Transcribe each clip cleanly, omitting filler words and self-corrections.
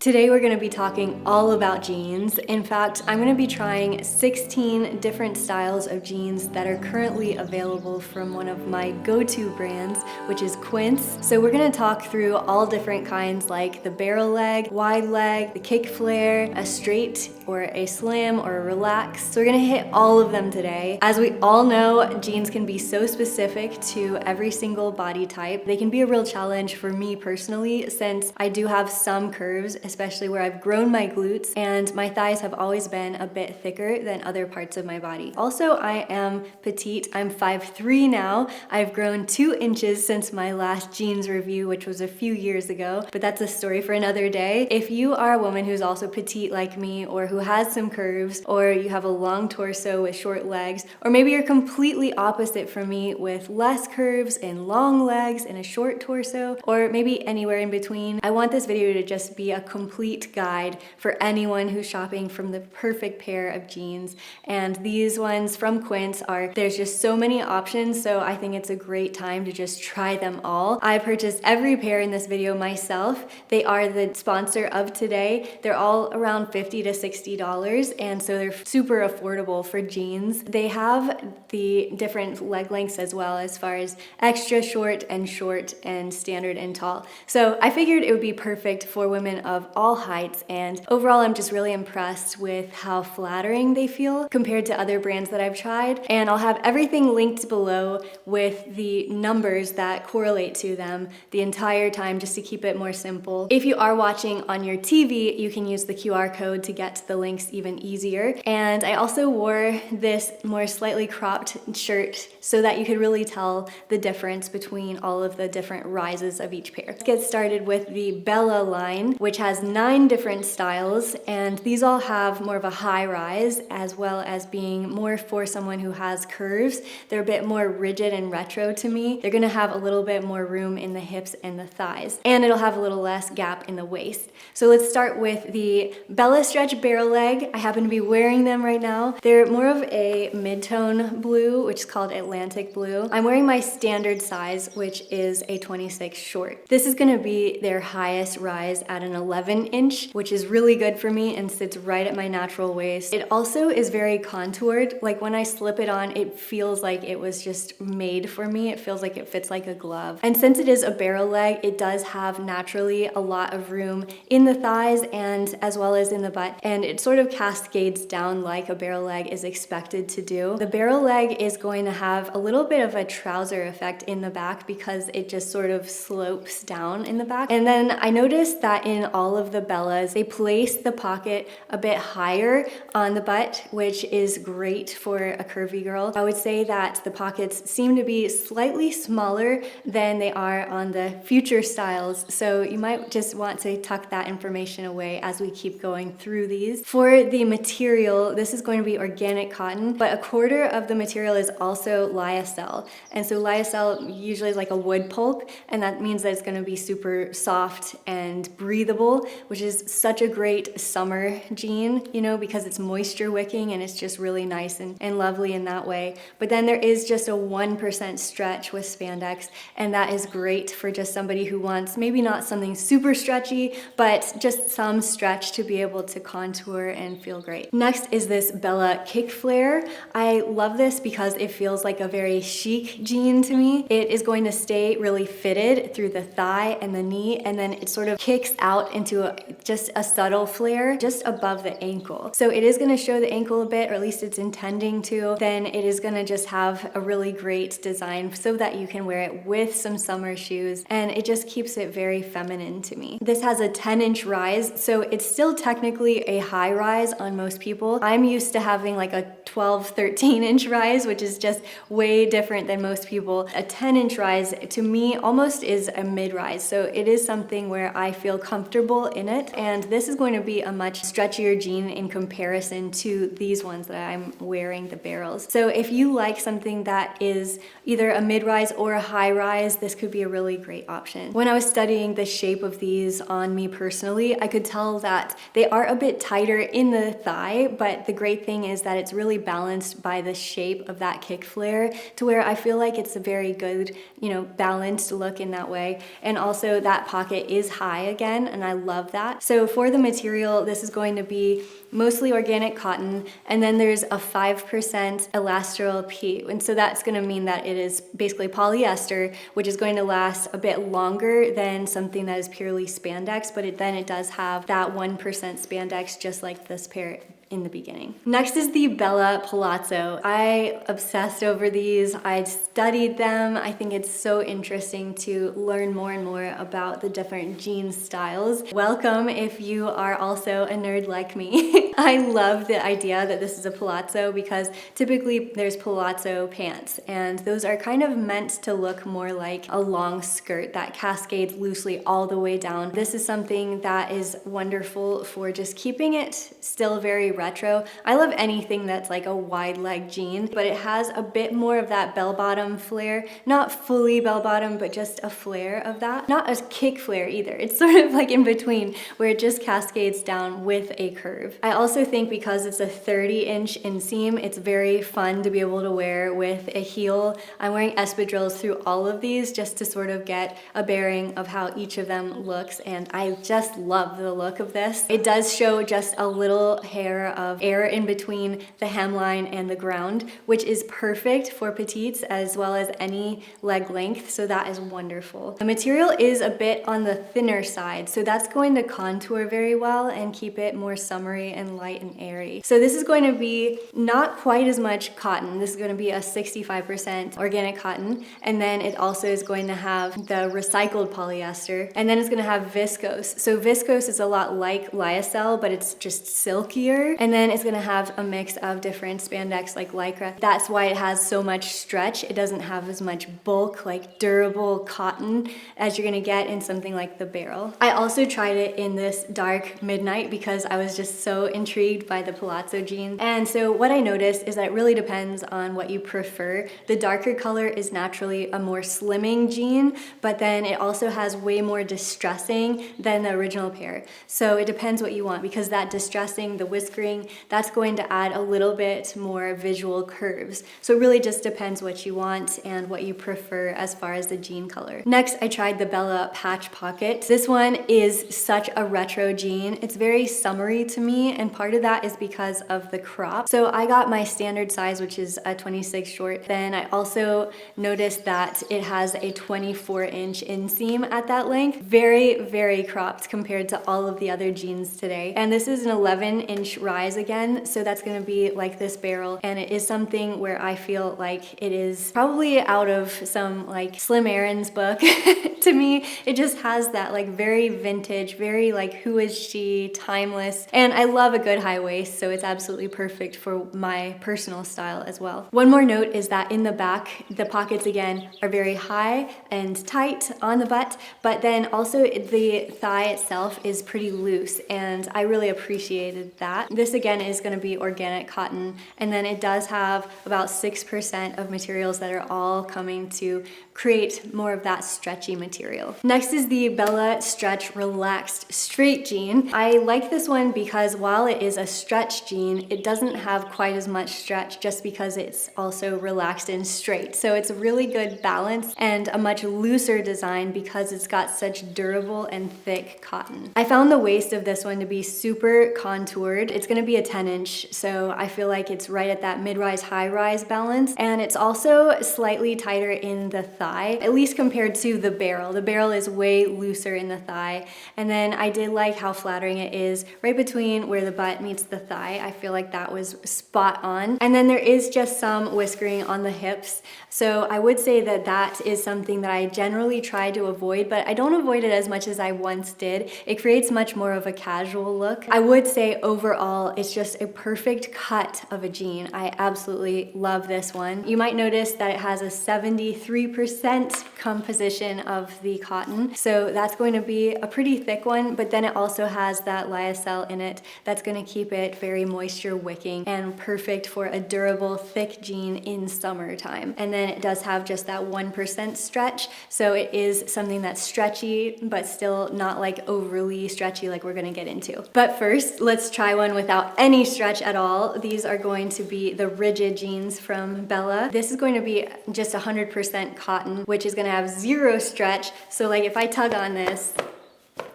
Today we're going to be talking all about jeans. In fact, I'm going to be trying 16 different styles of jeans that are currently available from one of my go-to brands, which is Quince. So we're going to talk through all different kinds like the barrel leg, wide leg, the kick flare, a straight or a slam or a relax. So we're going to hit all of them today. As we all know, jeans can be so specific to every single body type. They can be a real challenge for me personally since I do have some curves, especially where I've grown my glutes and my thighs have always been a bit thicker than other parts of my body. Also, I am petite. I'm 5'3" now. I've grown 2 inches since my last jeans review, which was a few years ago, but that's a story for another day. If you are a woman who's also petite like me, or who has some curves, or you have a long torso with short legs, or maybe you're completely opposite from me with less curves and long legs and a short torso, or maybe anywhere in between, I want this video to just be a complete guide for anyone who's shopping from the perfect pair of jeans. And these ones from Quince there's just so many options, so I think it's a great time to just try them all. I purchased every pair in this video myself. They are the sponsor of today. They're all around $50 to $60, and so they're super affordable for jeans. They have the different leg lengths as well, as far as extra short and standard and tall. So I figured it would be perfect for women of all heights, and overall I'm just really impressed with how flattering they feel compared to other brands that I've tried. And I'll have everything linked below with the numbers that correlate to them the entire time, just to keep it more simple. If you are watching on your TV, you can use the QR code to get to the links even easier. And I also wore this more slightly cropped shirt so that you could really tell the difference between all of the different rises of each pair. Let's get started with the Bella line, which has 9 different styles, and these all have more of a high rise, as well as being more for someone who has curves. They're a bit more rigid and retro to me. They're gonna have a little bit more room in the hips and the thighs, and it'll have a little less gap in the waist. So let's start with the Bella Stretch Barrel Leg. I happen to be wearing them right now. They're more of a mid-tone blue, which is called Atlantic blue. I'm wearing my standard size, which is a 26 short. This is gonna be their highest rise at an 11-inch, which is really good for me and sits right at my natural waist. It also is very contoured. Like when I slip it on, it feels like it was just made for me. It feels like it fits like a glove. And since it is a barrel leg, it does have naturally a lot of room in the thighs and as well as in the butt. And it sort of cascades down like a barrel leg is expected to do. The barrel leg is going to have a little bit of a trouser effect in the back because it just sort of slopes down in the back. And then I noticed that in all of the Bellas, they place the pocket a bit higher on the butt, which is great for a curvy girl. I would say that the pockets seem to be slightly smaller than they are on the future styles, so you might just want to tuck that information away as we keep going through these. For the material, this is going to be organic cotton, but a quarter of the material is also lyocell. And so lyocell usually is like a wood pulp, and that means that it's going to be super soft and breathable, which is such a great summer jean, you know, because it's moisture wicking and it's just really nice and lovely in that way. But then there is just a 1% stretch with spandex, and that is great for just somebody who wants maybe not something super stretchy, but just some stretch to be able to contour and feel great. Next is this Bella Kick Flare. I love this because it feels like a very chic jean to me. It is going to stay really fitted through the thigh and the knee, and then it sort of kicks out into just a subtle flare just above the ankle. So it is going to show the ankle a bit, or at least it's intending to. Then it is going to just have a really great design so that you can wear it with some summer shoes, and it just keeps it very feminine to me. This has a 10-inch rise, so it's still technically a high rise on most people. I'm used to having like a 13-inch rise, which is just way different than most people. A 10-inch rise to me almost is a mid-rise, so it is something where I feel comfortable in it, and this is going to be a much stretchier jean in comparison to these ones that I'm wearing, the barrels. So if you like something that is either a mid-rise or a high-rise, this could be a really great option. When I was studying the shape of these on me personally, I could tell that they are a bit tighter in the thigh, but the great thing is that it's really balanced by the shape of that kick flare to where I feel like it's a very good, you know, balanced look in that way. And also that pocket is high again, and I love love that. So for the material, this is going to be mostly organic cotton, and then there's a 5% elastoyl P, and so that's going to mean that it is basically polyester, which is going to last a bit longer than something that is purely spandex, but then it does have that 1% spandex, just like this pair in the beginning. Next is the Bella Palazzo. I obsessed over these. I studied them. I think it's so interesting to learn more and more about the different jean styles. Welcome if you are also a nerd like me. I love the idea that this is a palazzo because typically there's palazzo pants, and those are kind of meant to look more like a long skirt that cascades loosely all the way down. This is something that is wonderful for just keeping it still very retro. I love anything that's like a wide leg jean, but it has a bit more of that bell bottom flare. Not fully bell bottom, but just a flare of that. Not a kick flare either. It's sort of like in between where it just cascades down with a curve. I also think because it's a 30-inch inseam, it's very fun to be able to wear with a heel. I'm wearing espadrilles through all of these just to sort of get a bearing of how each of them looks, and I just love the look of this. It does show just a little hair of air in between the hemline and the ground, which is perfect for petites as well as any leg length, so that is wonderful. The material is a bit on the thinner side, so that's going to contour very well and keep it more summery and light and airy. So this is going to be not quite as much cotton. This is going to be a 65% organic cotton, and then it also is going to have the recycled polyester, and then it's going to have viscose. So viscose is a lot like lyocell, but it's just silkier, and then it's going to have a mix of different spandex like lycra. That's why it has so much stretch. It doesn't have as much bulk, like durable cotton, as you're going to get in something like the Barrel. I also tried it in this dark midnight because I was just so intrigued by the palazzo jean. And so what I noticed is that it really depends on what you prefer. The darker color is naturally a more slimming jean, but then it also has way more distressing than the original pair. So it depends what you want, because that distressing, the whiskering, that's going to add a little bit more visual curves. So it really just depends what you want and what you prefer as far as the jean color. Next, I tried the Bella Patch Pocket. This one is such a retro jean. It's very summery to me, and part of that is because of the crop. So I got my standard size, which is a 26 short. Then I also noticed that it has a 24-inch inseam at that length. Very, very cropped compared to all of the other jeans today. And this is an 11-inch rise again, so that's gonna be like this Barrel, and it is something where I feel like it is probably out of some like Slim Aaron's book. To me, it just has that like very vintage, very like who is she, timeless, and I love a good high waist, so it's absolutely perfect for my personal style as well. One more note is that in the back, the pockets again are very high and tight on the butt, but then also the thigh itself is pretty loose, and I really appreciated that. This again is going to be organic cotton, and then it does have about 6% of materials that are all coming to create more of that stretchy material. Next is the Bella Stretch Relaxed Straight Jean. I like this one because while it is a stretch jean, it doesn't have quite as much stretch just because it's also relaxed and straight. So it's a really good balance and a much looser design because it's got such durable and thick cotton. I found the waist of this one to be super contoured. It's gonna be a 10-inch, so I feel like it's right at that mid-rise, high-rise balance, and it's also slightly tighter in the thigh, at least compared to the Barrel. The Barrel is way looser in the thigh, and then I did like how flattering it is right between where the butt meets the thigh. I feel like that was spot on. And then there is just some whiskering on the hips, so I would say that that is something that I generally try to avoid, but I don't avoid it as much as I once did. It creates much more of a casual look. I would say overall it's just a perfect cut of a jean. I absolutely love this one. You might notice that it has a 73% composition of the cotton, so that's going to be a pretty thick one, but then it also has that lyocell in it that's going to keep it very moisture wicking and perfect for a durable thick jean in summertime. And then it does have just that 1% stretch, so it is something that's stretchy but still not like overly stretchy like we're going to get into. But first, let's try one without any stretch at all. These are going to be the rigid jeans from Bella. This is going to be just 100% cotton, which is going to have zero stretch, so like if I tug on this,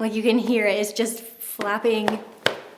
like you can hear it, it's just flapping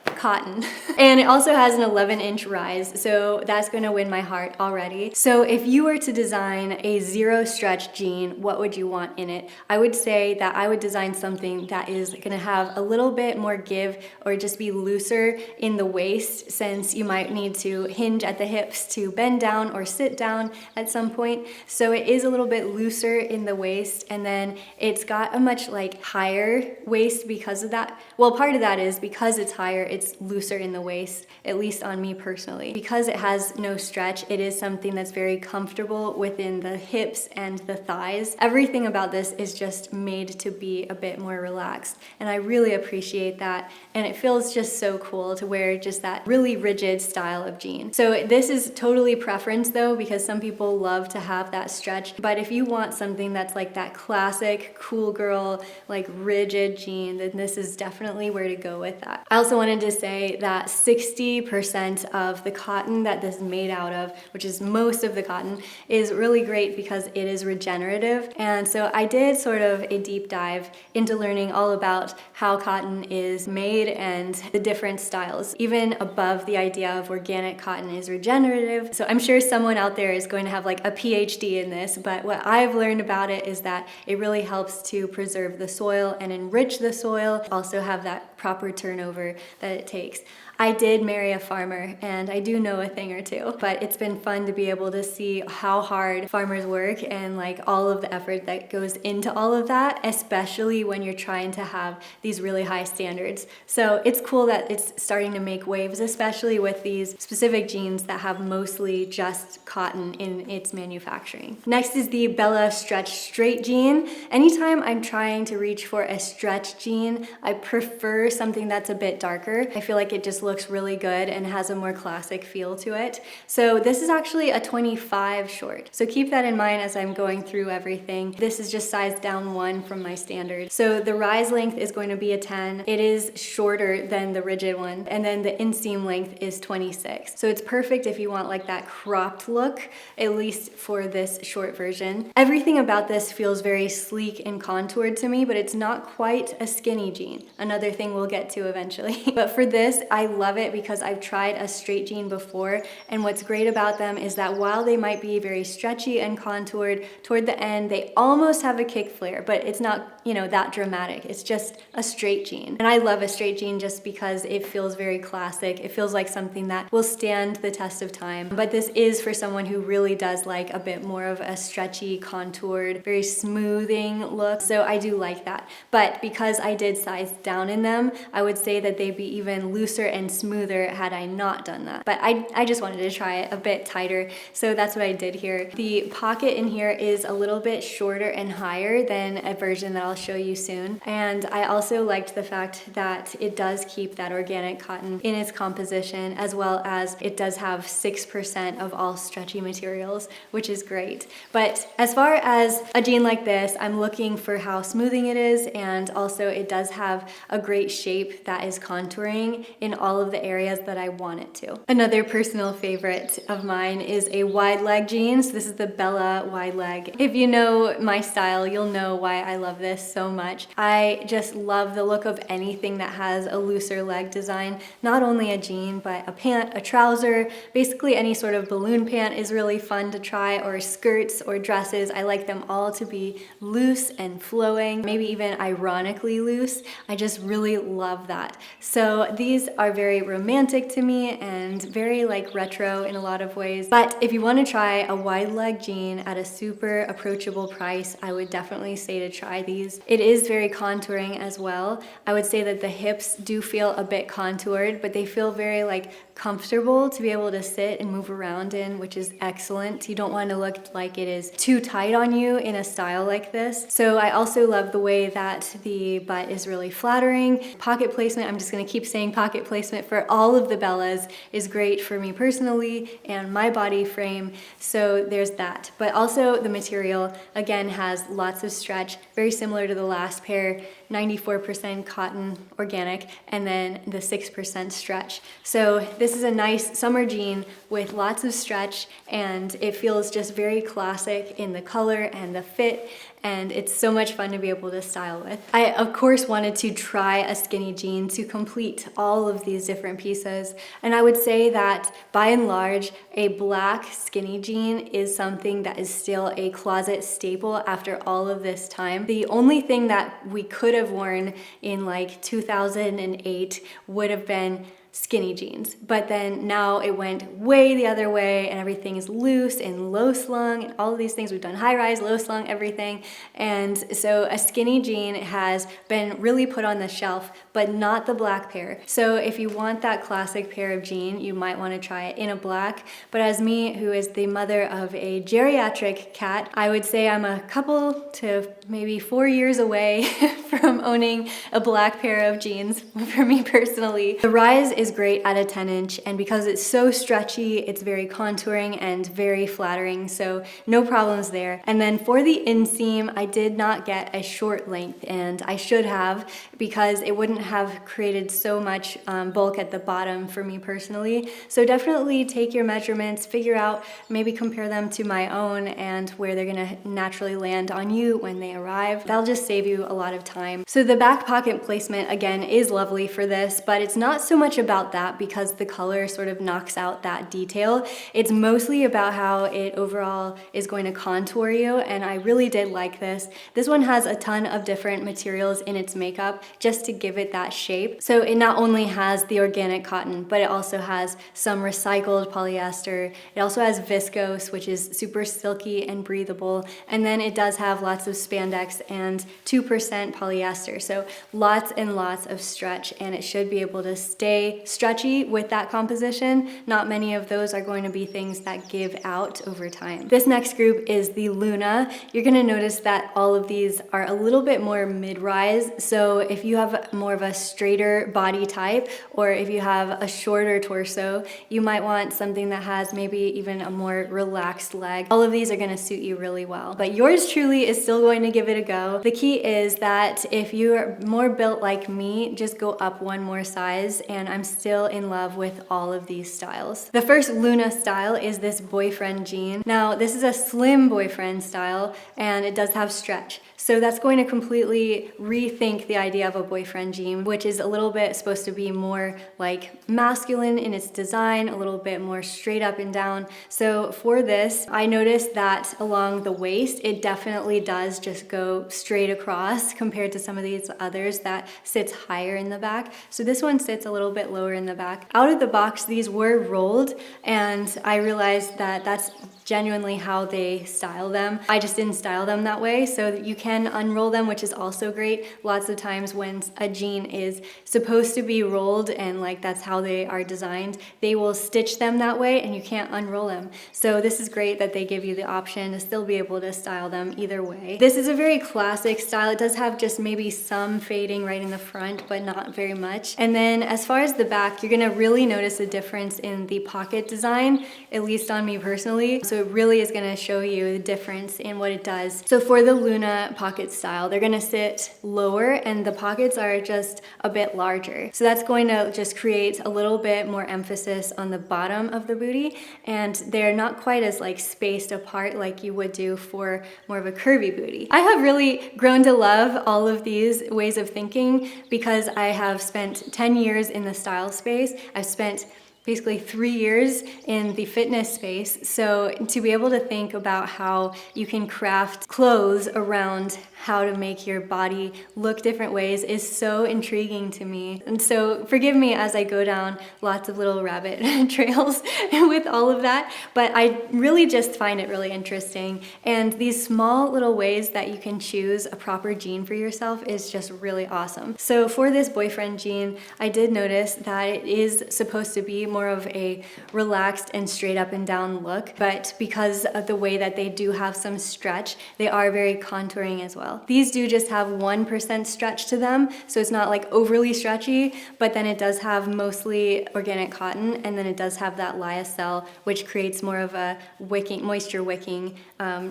cotton. And it also has an 11-inch rise, so that's gonna win my heart already. So if you were to design a zero stretch jean, what would you want in it? I would say that I would design something that is gonna have a little bit more give or just be looser in the waist, since you might need to hinge at the hips to bend down or sit down at some point. So it is a little bit looser in the waist, and then it's got a much like higher waist because of that. Well, part of that is because it's higher, it's looser in the waist, at least on me personally. Because it has no stretch, it is something that's very comfortable within the hips and the thighs. Everything about this is just made to be a bit more relaxed, and I really appreciate that. And it feels just so cool to wear just that really rigid style of jean. So this is totally preference though, because some people love to have that stretch. But if you want something that's like that classic cool girl, like rigid jean, then this is definitely where to go with that. I also wanted to say that 60% of the cotton that this is made out of, which is most of the cotton, is really great because it is regenerative. And so I did sort of a deep dive into learning all about how cotton is made and the different styles, even above the idea of organic cotton is regenerative. So I'm sure someone out there is going to have like a PhD in this, but what I've learned about it is that it really helps to preserve the soil and enrich the soil, also have that proper turnover that it takes. I did marry a farmer and I do know a thing or two, but it's been fun to be able to see how hard farmers work and like all of the effort that goes into all of that, especially when you're trying to have these really high standards. So it's cool that it's starting to make waves, especially with these specific jeans that have mostly just cotton in its manufacturing. Next is the Bella Stretch Straight Jean. Anytime I'm trying to reach for a stretch jean, I prefer something that's a bit darker. I feel like it just looks really good and has a more classic feel to it. So this is actually a 25 short. So keep that in mind as I'm going through everything. This is just sized down 1 from my standard. So the rise length is going to be a 10. It is shorter than the rigid one. And then the inseam length is 26. So it's perfect if you want like that cropped look, at least for this short version. Everything about this feels very sleek and contoured to me, but it's not quite a skinny jean. Another thing we'll get to eventually. But for this, I love it because I've tried a straight jean before, and what's great about them is that while they might be very stretchy and contoured, toward the end they almost have a kick flare, but it's not, you know, that dramatic. It's just a straight jean. And I love a straight jean just because it feels very classic. It feels like something that will stand the test of time. But this is for someone who really does like a bit more of a stretchy, contoured, very smoothing look. So I do like that. But because I did size down in them, I would say that they'd be even looser and smoother had I not done that. But I just wanted to try it a bit tighter, so that's what I did here. The pocket in here is a little bit shorter and higher than a version that I'll show you soon. And I also liked the fact that it does keep that organic cotton in its composition, as well as it does have 6% of all stretchy materials, which is great. But as far as a jean like this, I'm looking for how smoothing it is, and also it does have a great shape that is contouring in all of the areas that I want it to. Another personal favorite of mine is a wide leg jeans. This is the Bella wide leg. If you know my style, you'll know why I love this so much. I just love the look of anything that has a looser leg design. Not only a jean, but a pant, a trouser, basically any sort of balloon pant is really fun to try, or skirts or dresses. I like them all to be loose and flowing, maybe even ironically loose. I just really love that. So these are very romantic to me and very like retro in a lot of ways. But if you want to try a wide leg jean at a super approachable price, I would definitely say to try these. It is very contouring as well. I would say that the hips do feel a bit contoured, but they feel very like comfortable to be able to sit and move around in, which is excellent. You don't want to look like it is too tight on you in a style like this. So I also love the way that the butt is really flattering. Pocket placement, I'm just going to keep saying pocket placement for all of the Bellas, is great for me personally and my body frame. So there's that. But also the material, again, has lots of stretch, very similar to the last pair, 94% cotton organic, and then the 6% stretch. So this is a nice summer jean with lots of stretch, and it feels just very classic in the color and the fit. and it's so much fun to be able to style with. I, of course, wanted to try a skinny jean to complete all of these different pieces, and I would say that by and large, a black skinny jean is something that is still a closet staple after all of this time. The only thing that we could have worn in like 2008 would have been skinny jeans, but then now it went way the other way and everything is loose and low slung and all of these things. We've done high rise, low slung, everything, and so a skinny jean has been really put on the shelf, but not the black pair. So if you want that classic pair of jean, you might want to try it in a black, but as me, who is the mother of a geriatric cat, I would say I'm a couple to maybe 4 years away from owning a black pair of jeans for me personally. The rise is great at a 10-inch, and because it's so stretchy, it's very contouring and very flattering, so no problems there. And then for the inseam, I did not get a short length, and I should have, because it wouldn't have created so much bulk at the bottom for me personally. So definitely take your measurements, figure out, maybe compare them to my own and where they're gonna naturally land on you when they arrive. That'll just save you a lot of time. So the back pocket placement, again, is lovely for this, but it's not so much about that because the color sort of knocks out that detail. It's mostly about how it overall is going to contour you, and I really did like this. This one has a ton of different materials in its makeup just to give it that shape. So it not only has the organic cotton, but it also has some recycled polyester. It also has viscose, which is super silky and breathable, and then it does have lots of spandex and 2% polyester. So lots and lots of stretch, and it should be able to stay stretchy with that composition. Not many of those are going to be things that give out over time. This next group is the Luna. You're gonna notice that all of these are a little bit more mid-rise. So if you have more of a straighter body type, or if you have a shorter torso, you might want something that has maybe even a more relaxed leg. All of these are gonna suit you really well, but yours truly is still going to give it a go. The key is that if you're more built like me, just go up one more size, and I'm still in love with all of these styles. The first Luna style is this boyfriend jean. Now, this is a slim boyfriend style, and it does have stretch. So that's going to completely rethink the idea of a boyfriend jean, which is a little bit supposed to be more like masculine in its design, a little bit more straight up and down. So for this, I noticed that along the waist, it definitely does just go straight across compared to some of these others that sits higher in the back. So this one sits a little bit lower in the back. Out of the box, these were rolled, and I realized that that's genuinely how they style them. I just didn't style them that way, so you can unroll them, which is also great. Lots of times when a jean is supposed to be rolled and like that's how they are designed, they will stitch them that way and you can't unroll them. So this is great that they give you the option to still be able to style them either way. This is a very classic style. It does have just maybe some fading right in the front, but not very much. And then as far as the back, you're gonna really notice a difference in the pocket design, at least on me personally. So it really is gonna show you the difference in what it does. So for the Luna pocket style, they're gonna sit lower and the pockets are just a bit larger. So that's going to just create a little bit more emphasis on the bottom of the booty, and they're not quite as like spaced apart like you would do for more of a curvy booty. I have really grown to love all of these ways of thinking because I have spent 10 years in the style space. I've spent basically 3 years in the fitness space. So to be able to think about how you can craft clothes around how to make your body look different ways is so intriguing to me. And so forgive me as I go down lots of little rabbit trails with all of that, but I really just find it really interesting. And these small little ways that you can choose a proper jean for yourself is just really awesome. So for this boyfriend jean, I did notice that it is supposed to be more of a relaxed and straight up and down look, but because of the way that they do have some stretch, they are very contouring as well. These do just have 1% stretch to them, so it's not like overly stretchy, but then it does have mostly organic cotton, and then it does have that lyocell, which creates more of a wicking, moisture wicking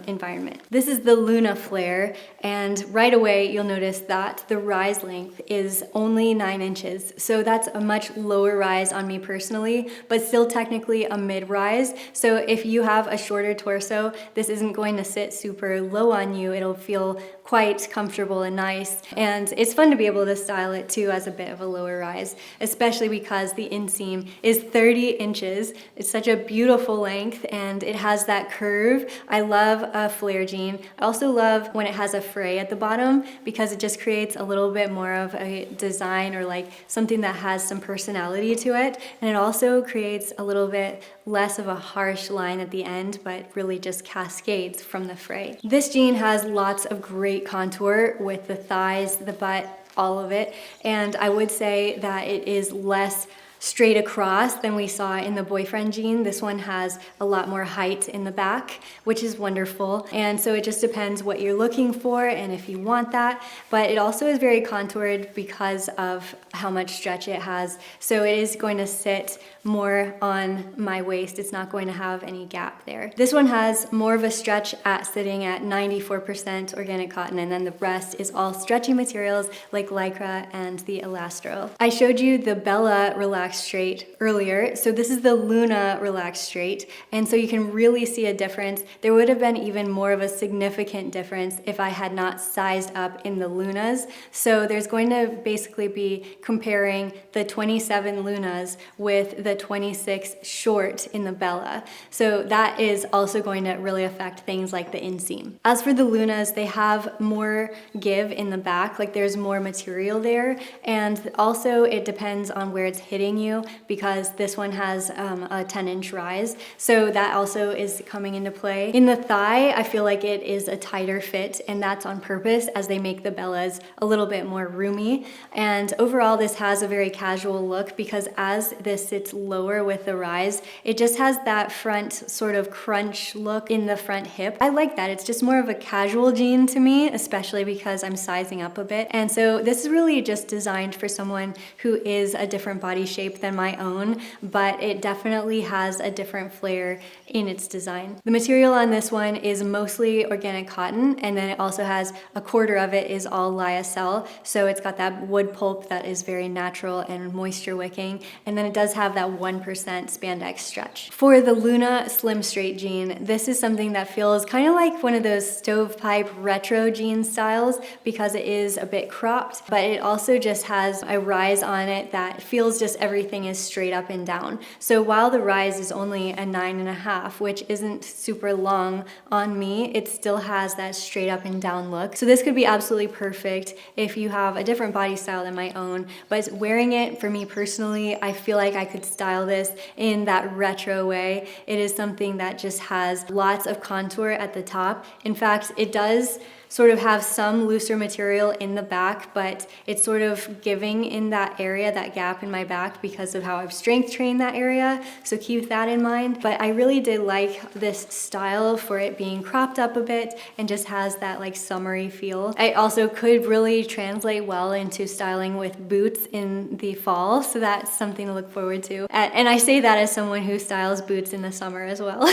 environment. This is the Luna Flare, and right away you'll notice that the rise length is only 9 inches, so that's a much lower rise on me personally. currently, but still technically a mid-rise. So if you have a shorter torso, this isn't going to sit super low on you. It'll feel quite comfortable and nice. And it's fun to be able to style it too as a bit of a lower rise, especially because the inseam is 30 inches. It's such a beautiful length and it has that curve. I love a flare jean. I also love when it has a fray at the bottom because it just creates a little bit more of a design or like something that has some personality to it. And it also creates a little bit less of a harsh line at the end, but really just cascades from the fray. This jean has lots of great contour with the thighs, the butt, all of it. And I would say that it is less straight across than we saw in the boyfriend jean. This one has a lot more height in the back, which is wonderful. And so it just depends what you're looking for and if you want that. But it also is very contoured because of how much stretch it has. So it is going to sit more on my waist. It's not going to have any gap there. This one has more of a stretch at sitting at 94% organic cotton, and then the rest is all stretchy materials like Lycra and the Elastro. I showed you the Bella Relaxed Straight earlier. So this is the Luna Relaxed Straight. And so you can really see a difference. There would have been even more of a significant difference if I had not sized up in the Lunas. So there's going to basically be comparing the 27 Lunas with the 26 short in the Bella. So that is also going to really affect things like the inseam. As for the Lunas, they have more give in the back, like there's more material there. And also it depends on where it's hitting you because this one has a 10-inch rise. So that also is coming into play. In the thigh, I feel like it is a tighter fit, and that's on purpose as they make the Bellas a little bit more roomy. And overall, this has a very casual look because as this sits lower with the rise, it just has that front sort of crunch look in the front hip. I like that. It's just more of a casual jean to me, especially because I'm sizing up a bit. And so this is really just designed for someone who is a different body shape than my own, but it definitely has a different flair in its design. The material on this one is mostly organic cotton, and then it also has a quarter of it is all lyocell. So it's got that wood pulp that is very natural and moisture wicking, and then it does have that 1% spandex stretch. For the Luna Slim Straight jean, this is something that feels kind of like one of those stovepipe retro jean styles because it is a bit cropped, but it also just has a rise on it that feels just everything is straight up and down. So while the rise is only a 9.5, which isn't super long on me, it still has that straight up and down look. So this could be absolutely perfect if you have a different body style than my own, but wearing it for me personally, I feel like I could style this in that retro way. It is something that just has lots of contour at the top. In fact, it does sort of have some looser material in the back, but it's sort of giving in that area, that gap in my back because of how I've strength trained that area. So keep that in mind. But I really did like this style for it being cropped up a bit and just has that like summery feel. It also could really translate well into styling with boots in the fall. So that's something to look forward to. And I say that as someone who styles boots in the summer as well.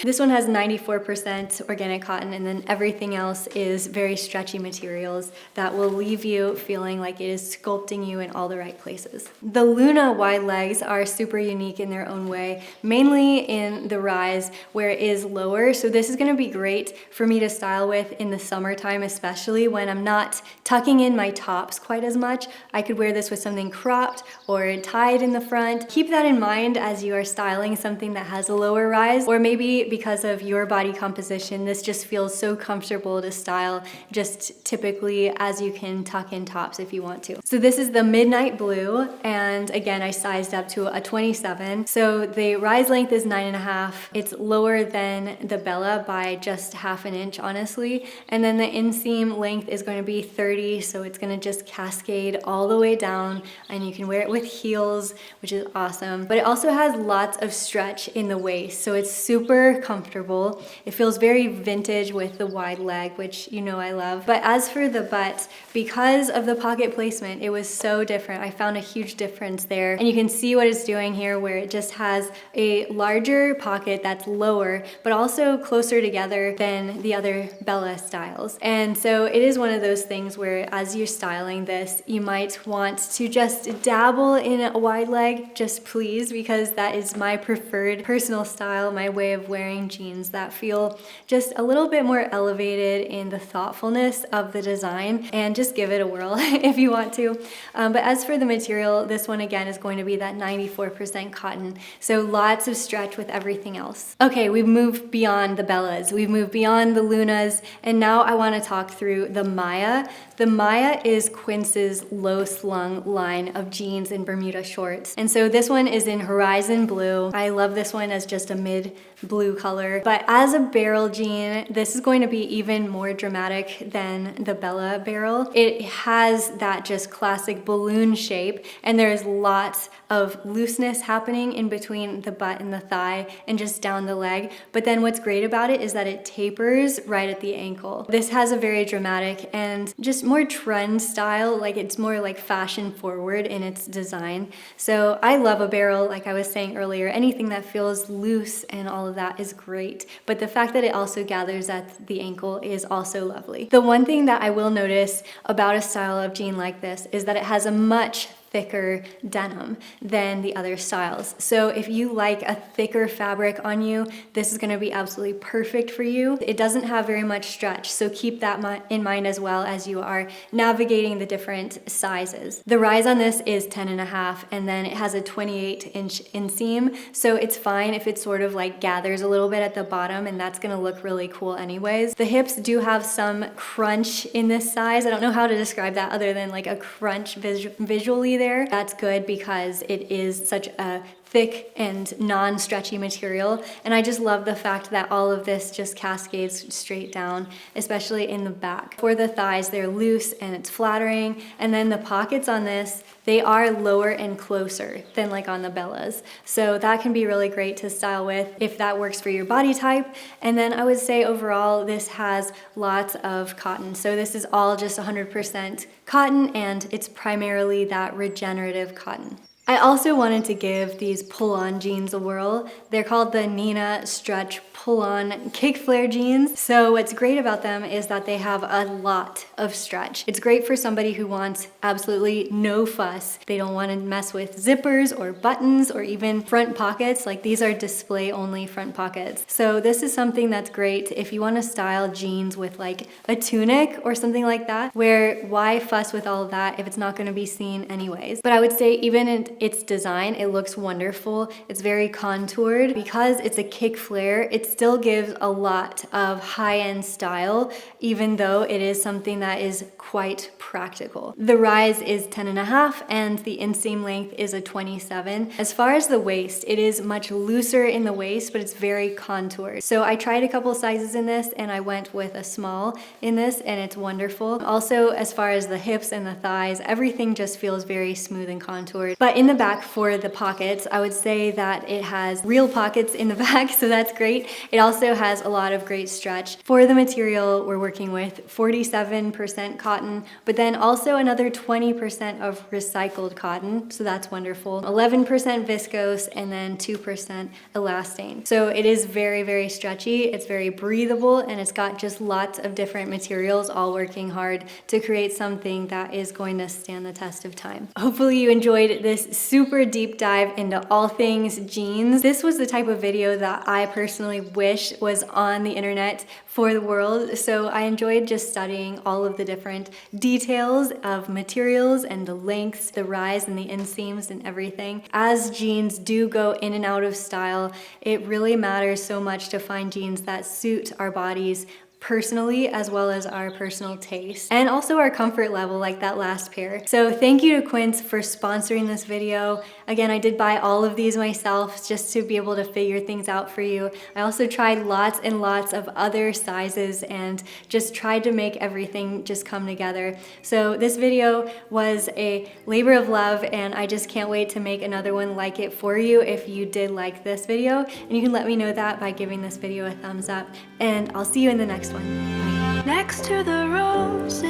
This one has 94% organic cotton, and then everything else is very stretchy materials that will leave you feeling like it is sculpting you in all the right places. The Luna wide legs are super unique in their own way, mainly in the rise where it is lower. So this is going to be great for me to style with in the summertime, especially when I'm not tucking in my tops quite as much. I could wear this with something cropped or tied in the front. Keep that in mind as you are styling something that has a lower rise, or maybe because of your body composition, this just feels so comfortable to style just typically as you can tuck in tops if you want to. So this is the Midnight Blue, and again I sized up to a 27. So the rise length is 9.5. It's lower than the Bella by just half an inch, honestly. And then the inseam length is going to be 30, so it's going to just cascade all the way down, and you can wear it with heels, which is awesome. But it also has lots of stretch in the waist, so it's super comfortable. It feels very vintage with the wide leg, which you know I love. But as for the butt, because of the pocket placement, it was so different. I found a huge difference there. And you can see what it's doing here, where it just has a larger pocket that's lower, but also closer together than the other Bella styles. And so it is one of those things where as you're styling this, you might want to just dabble in a wide leg, just please, because that is my preferred personal style, my way of wearing jeans that feel just a little bit more elevated in the thoughtfulness of the design, and just give it a whirl if you want to. But as for the material, this one again is going to be that 94% cotton, so lots of stretch with everything else. Okay, we've moved beyond the Bellas, we've moved beyond the Lunas, and now I want to talk through the Maya. The Maya is Quince's low slung line of jeans in Bermuda shorts. And so this one is in Horizon Blue. I love this one as just a mid blue color. But as a barrel jean, this is going to be even more dramatic than the Bella barrel. It has that just classic balloon shape, and there's lots of looseness happening in between the butt and the thigh and just down the leg. But then what's great about it is that it tapers right at the ankle. This has a very dramatic and just more trend style, like it's more like fashion forward in its design. So I love a barrel, like I was saying earlier. Anything that feels loose and all of that is great, but the fact that it also gathers at the ankle is also lovely. The one thing that I will notice about a style of jean like this is that it has a much thicker denim than the other styles. So if you like a thicker fabric on you, this is going to be absolutely perfect for you. It doesn't have very much stretch, so keep that in mind as well as you are navigating the different sizes. The rise on this is 10.5, and then it has a 28-inch inseam, so it's fine if it sort of like gathers a little bit at the bottom, and that's going to look really cool anyways. The hips do have some crunch in this size. I don't know how to describe that other than like a crunch visually there. That's good because it is such a thick and non-stretchy material, and I just love the fact that all of this just cascades straight down, especially in the back. For the thighs, they're loose and it's flattering, and then the pockets on this, they are lower and closer than like on the Bellas, so that can be really great to style with if that works for your body type. And then I would say overall this has lots of cotton, so this is all just 100% cotton, and it's primarily that regenerative cotton. I also wanted to give these pull-on jeans a whirl. They're called the Nina Stretch Pull-On Kick Flare jeans. So what's great about them is that they have a lot of stretch. It's great for somebody who wants absolutely no fuss. They don't want to mess with zippers or buttons or even front pockets. Like, these are display-only front pockets. So this is something that's great if you want to style jeans with like a tunic or something like that, where why fuss with all of that if it's not going to be seen anyways. But I would say even in its design, it looks wonderful. It's very contoured. Because it's a kick flare, it still gives a lot of high-end style, even though it is something that is quite practical. The rise is 10.5 and the inseam length is a 27. As far as the waist, it is much looser in the waist, but it's very contoured. So I tried a couple sizes in this and I went with a small in this, and it's wonderful. Also, as far as the hips and the thighs, everything just feels very smooth and contoured. But in the back for the pockets, I would say that it has real pockets in the back, so that's great. It also has a lot of great stretch. For the material, we're working with 47% cotton, but then also another 20% of recycled cotton, so that's wonderful. 11% viscose, and then 2% elastane. So it is very, very stretchy, it's very breathable, and it's got just lots of different materials all working hard to create something that is going to stand the test of time. Hopefully you enjoyed this super deep dive into all things jeans. This was the type of video that I personally wish was on the internet for the world, so I enjoyed just studying all of the different details of materials and the lengths, the rise and the inseams and everything. As jeans do go in and out of style, it really matters so much to find jeans that suit our bodies personally, as well as our personal taste and also our comfort level, like that last pair. So thank you to Quince for sponsoring this video. Again, I did buy all of these myself just to be able to figure things out for you. I also tried lots and lots of other sizes and just tried to make everything just come together. So this video was a labor of love, and I just can't wait to make another one like it for you if you did like this video. And you can let me know that by giving this video a thumbs up, and I'll see you in the next one. Bye. next to the roses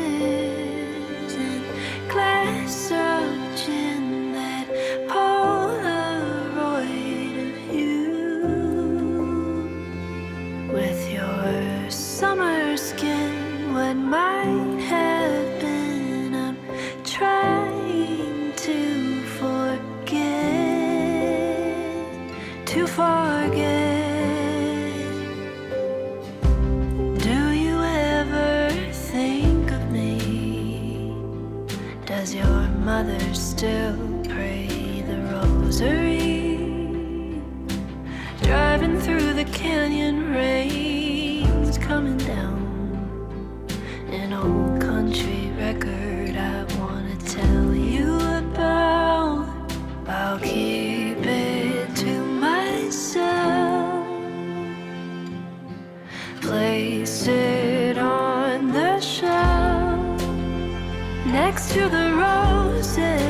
and glass of gin, that Polaroid of you with your summer skin. What might have been, I'm trying to forget, to forget. Does your mother still pray the rosary? Driving through the canyon, rain's coming down. An old country record I wanna tell you about. I'll keep it to myself. Place it on the shelf next to the roses